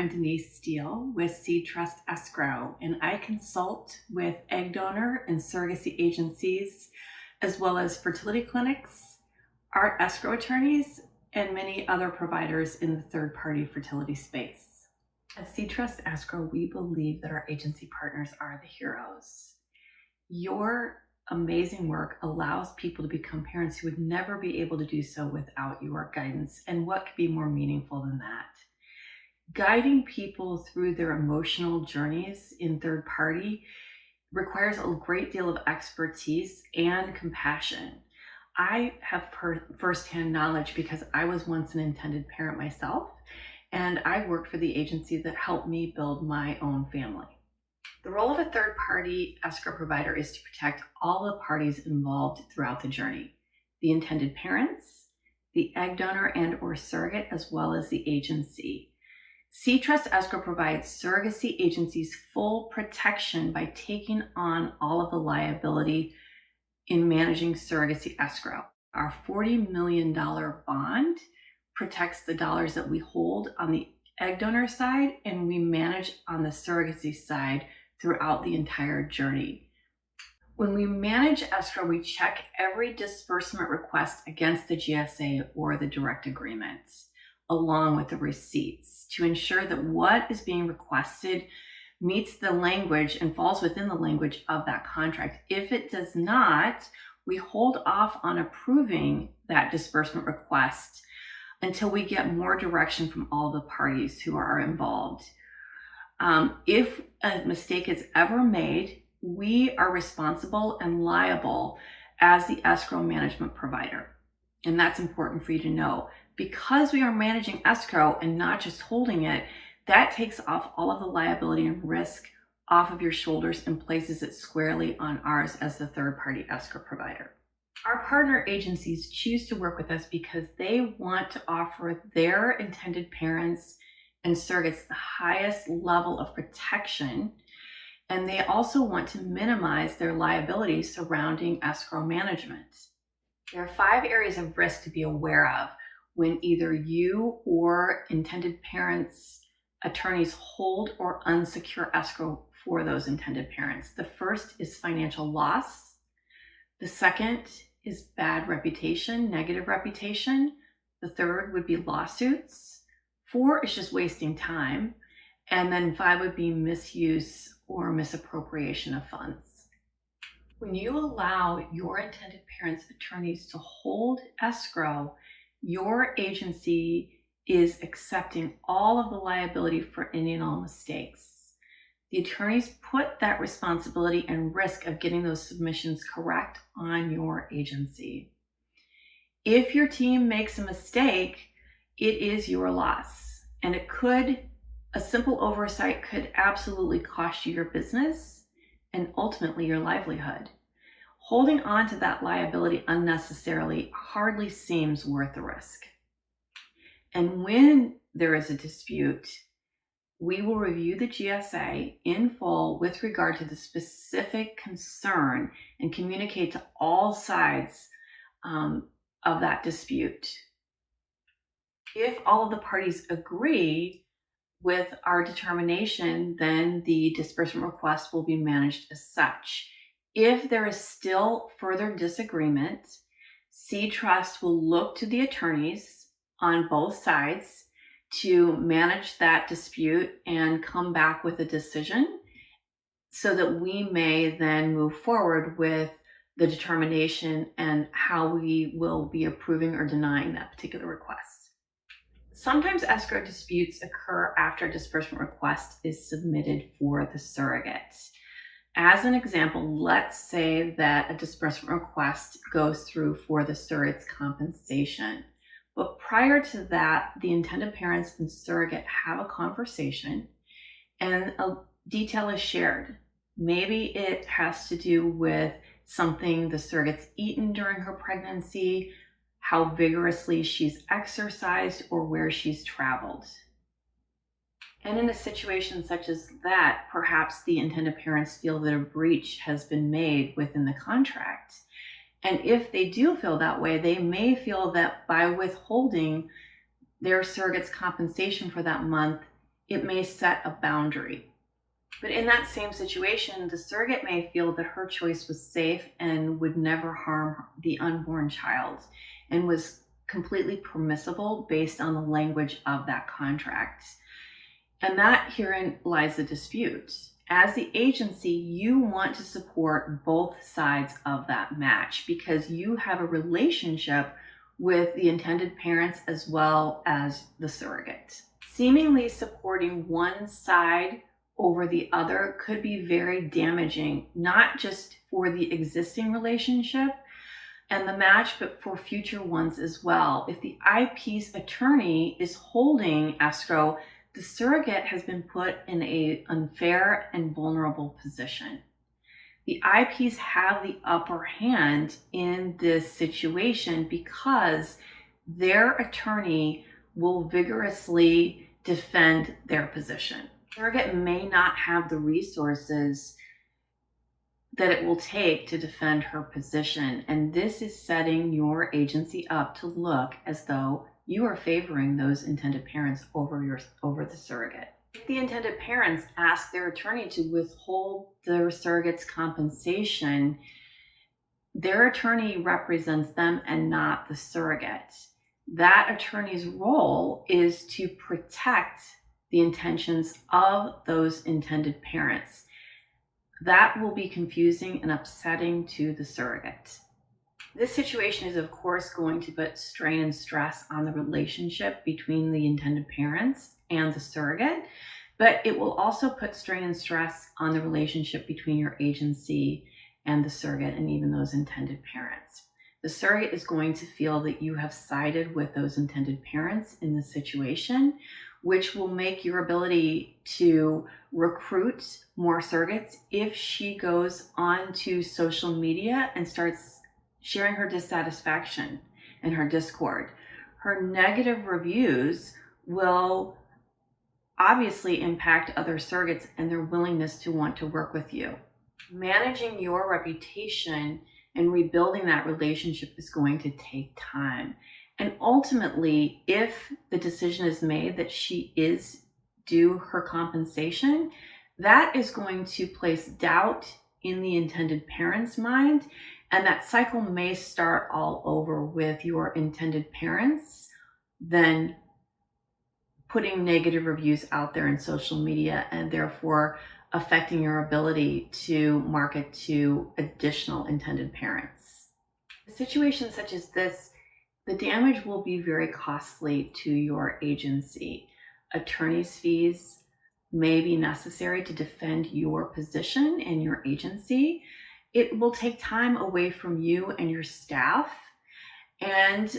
I'm Denise Steele with SeedTrust Escrow, and I consult with egg donor and surrogacy agencies, as well as fertility clinics, art escrow attorneys, and many other providers in the third-party fertility space. At SeedTrust Escrow, we believe that our agency partners are the heroes. Your amazing work allows people to become parents who would never be able to do so without your guidance, and what could be more meaningful than that? Guiding people through their emotional journeys in third party requires a great deal of expertise and compassion. I have firsthand knowledge because I was once an intended parent myself, and I worked for the agency that helped me build my own family. The role of a third-party escrow provider is to protect all the parties involved throughout the journey: the intended parents, the egg donor and or surrogate, as well as the agency. SeedTrust Escrow provides surrogacy agencies full protection by taking on all of the liability in managing surrogacy escrow. Our $40 million bond protects the dollars that we hold on the egg donor side, and we manage on the surrogacy side throughout the entire journey. When we manage escrow, we check every disbursement request against the GSA or the direct agreement, along with the receipts, to ensure that what is being requested meets the language and falls within the language of that contract. If it does not, we hold off on approving that disbursement request until we get more direction from all the parties who are involved. If a mistake is ever made, we are responsible and liable as the escrow management provider. And that's important for you to know. Because we are managing escrow and not just holding it, that takes off all of the liability and risk off of your shoulders and places it squarely on ours as the third-party escrow provider. Our partner agencies choose to work with us because they want to offer their intended parents and surrogates the highest level of protection, and they also want to minimize their liability surrounding escrow management. There are 5 areas of risk to be aware of when either you or intended parents' attorneys hold or unsecure escrow for those intended parents. The first is financial loss. The second is bad reputation, negative reputation. The third would be lawsuits. 4 is just wasting time. And then 5 would be misuse or misappropriation of funds. When you allow your intended parents' attorneys to hold escrow, your agency is accepting all of the liability for any and all mistakes. The attorneys put that responsibility and risk of getting those submissions correct on your agency. If your team makes a mistake, it is your loss, and a simple oversight could absolutely cost you your business and ultimately your livelihood. Holding on to that liability unnecessarily hardly seems worth the risk. And when there is a dispute, we will review the GSA in full with regard to the specific concern and communicate to all sides of that dispute. If all of the parties agree with our determination, then the disbursement request will be managed as such. If there is still further disagreement, SeedTrust will look to the attorneys on both sides to manage that dispute and come back with a decision so that we may then move forward with the determination and how we will be approving or denying that particular request. Sometimes escrow disputes occur after a disbursement request is submitted for the surrogate. As an example, let's say that a disbursement request goes through for the surrogate's compensation. But prior to that, the intended parents and surrogate have a conversation and a detail is shared. Maybe it has to do with something the surrogate's eaten during her pregnancy, how vigorously she's exercised, or where she's traveled. And in a situation such as that, perhaps the intended parents feel that a breach has been made within the contract. And if they do feel that way, they may feel that by withholding their surrogate's compensation for that month, it may set a boundary. But in that same situation, the surrogate may feel that her choice was safe and would never harm the unborn child and was completely permissible based on the language of that contract. And that herein lies the dispute. As the agency, you want to support both sides of that match because you have a relationship with the intended parents as well as the surrogate. Seemingly supporting one side over the other could be very damaging, not just for the existing relationship and the match, but for future ones as well. If the IP's attorney is holding escrow, the surrogate has been put in an unfair and vulnerable position. The IPs have the upper hand in this situation because their attorney will vigorously defend their position. The surrogate may not have the resources that it will take to defend her position, and this is setting your agency up to look as though you are favoring those intended parents over the surrogate. If the intended parents ask their attorney to withhold their surrogate's compensation, their attorney represents them and not the surrogate. That attorney's role is to protect the intentions of those intended parents. That will be confusing and upsetting to the surrogate. This situation is, of course, going to put strain and stress on the relationship between the intended parents and the surrogate, but it will also put strain and stress on the relationship between your agency and the surrogate and even those intended parents. The surrogate is going to feel that you have sided with those intended parents in this situation, which will make your ability to recruit more surrogates if she goes onto social media and starts sharing her dissatisfaction and her discord. Her negative reviews will obviously impact other surrogates and their willingness to want to work with you. Managing your reputation and rebuilding that relationship is going to take time. And ultimately, if the decision is made that she is due her compensation, that is going to place doubt in the intended parent's mind, and that cycle may start all over with your intended parents then putting negative reviews out there in social media and therefore affecting your ability to market to additional intended parents. In situations such as this, the damage will be very costly to your agency. Attorney's fees may be necessary to defend your position and your agency. It will take time away from you and your staff, and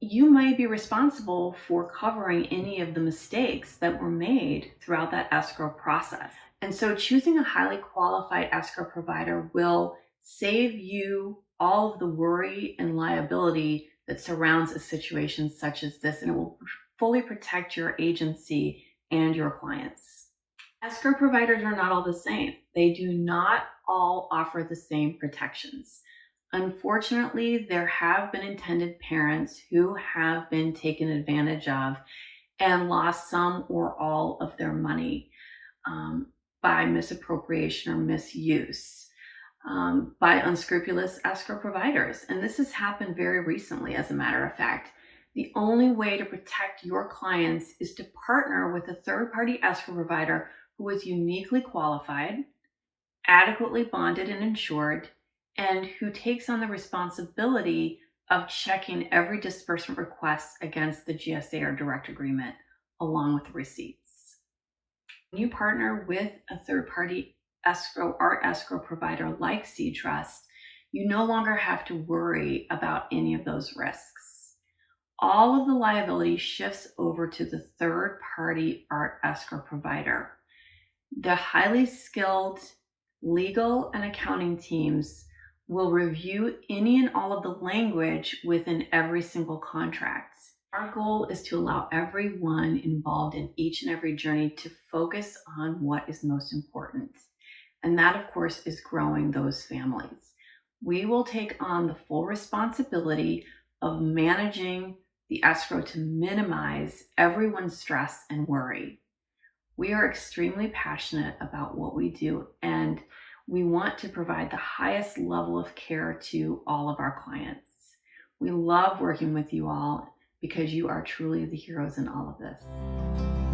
you may be responsible for covering any of the mistakes that were made throughout that escrow process. And so choosing a highly qualified escrow provider will save you all of the worry and liability that surrounds a situation such as this, and it will fully protect your agency and your clients. Escrow providers are not all the same. They do not all offer the same protections. Unfortunately, there have been intended parents who have been taken advantage of and lost some or all of their money by misappropriation or misuse by unscrupulous escrow providers. And this has happened very recently, as a matter of fact. The only way to protect your clients is to partner with a third-party escrow provider who is uniquely qualified, adequately bonded and insured, and who takes on the responsibility of checking every disbursement request against the GSA or direct agreement, along with the receipts. When you partner with a third-party art escrow provider like SeedTrust, you no longer have to worry about any of those risks. All of the liability shifts over to the third-party art escrow provider. The highly skilled legal and accounting teams will review any and all of the language within every single contract. Our goal is to allow everyone involved in each and every journey to focus on what is most important. And that, of course, is growing those families. We will take on the full responsibility of managing the escrow to minimize everyone's stress and worry. We are extremely passionate about what we do, and we want to provide the highest level of care to all of our clients. We love working with you all because you are truly the heroes in all of this.